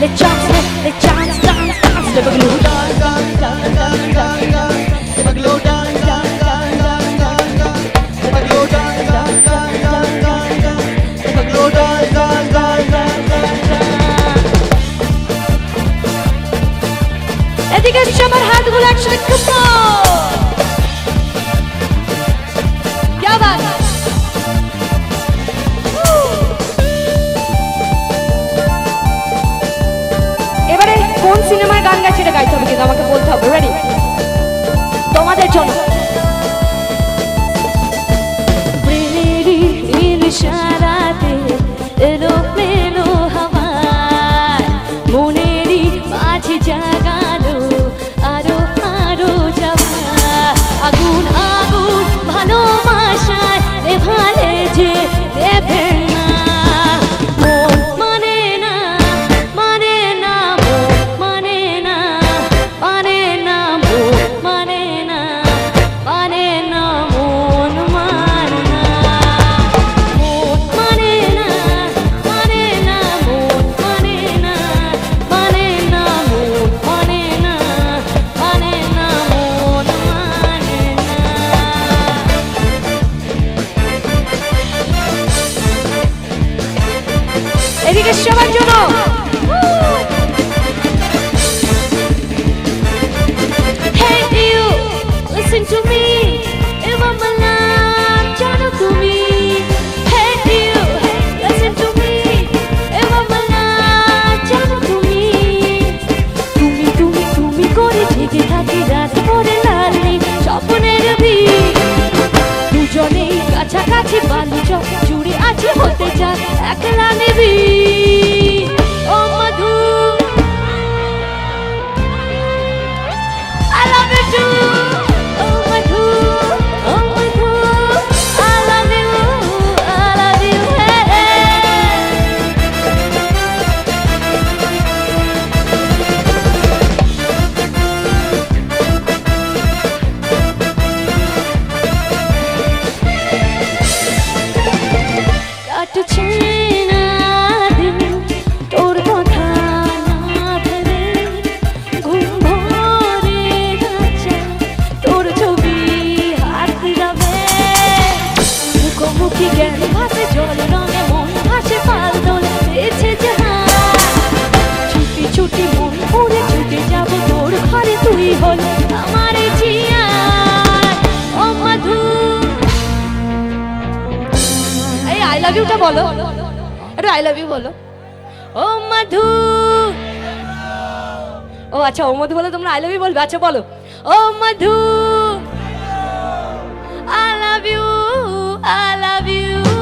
let's dance, let's dance, dance, dance. Let me go dance, dance, dance, dance, dance, dance. Let me go dance, dance, dance, dance, dance, dance. Let me go dance, dance, dance, dance, dance, dance. Let me go dance, dance, dance, dance, dance, dance. এদিকে সবার হাতগুলো একসাথে কুপো। क्या बात है? এবারে কোন সিনেমার গান গাইছে এটা গাইতে হবে কিন্তু আমাকে বলতে হবে। রেডি? তোমাদের জন্য প্রেমেরই ইশারাতে এলো মেলো হাওয়ায় মনেরই মাঝে জাগালো আরো আরো যাওয়া আগুন আগুন ভালোবাসায় নেভালে যে দেবে না মন মানে না মানে না মন মানে না মানে না মন মানে না মানে না মন মানে না মন মানে না মানে না মন মানে না মানে না মন মানে না মানে না মন মানে না। এদিকে সবার জন্য Hey you, listen to me. এবার বললাম জানো তুমি Hey you, listen to me. এবার বললাম জানো তুমি তুমি তুমি তুমি করে জেগে থাকি রাত ভরে লালি স্বপ্নের ভিড় দুজনেই কাছাকাছি বালু চক জুড়ে আছে হতে চায় একলা নেবি ও মধু I love you too O Madhu O Madhu I love you hey, hey. কাটছে না দিন তোর কথা না ভেবে ঘুম ভরে যাচ্ছে তোর ছবি হাত যাবে মুখোমুখি জ্ঞান ভাসে জল রঙে মন ভাসে পাল দোলে এসে জাহাজ ছুটি ছুটি মন ভরে ছুটে যাব তোর ঘরে তুই হল আমার জিয়া ও মধু এই আই লাভ ইউটা বলো আরে আই লাভ ইউ বলো ও মধু ও আচ্ছা ও মধু বলে তোমরা আই লাভ ইউ বলবে আচ্ছা বলো ও Madhu I love you I love you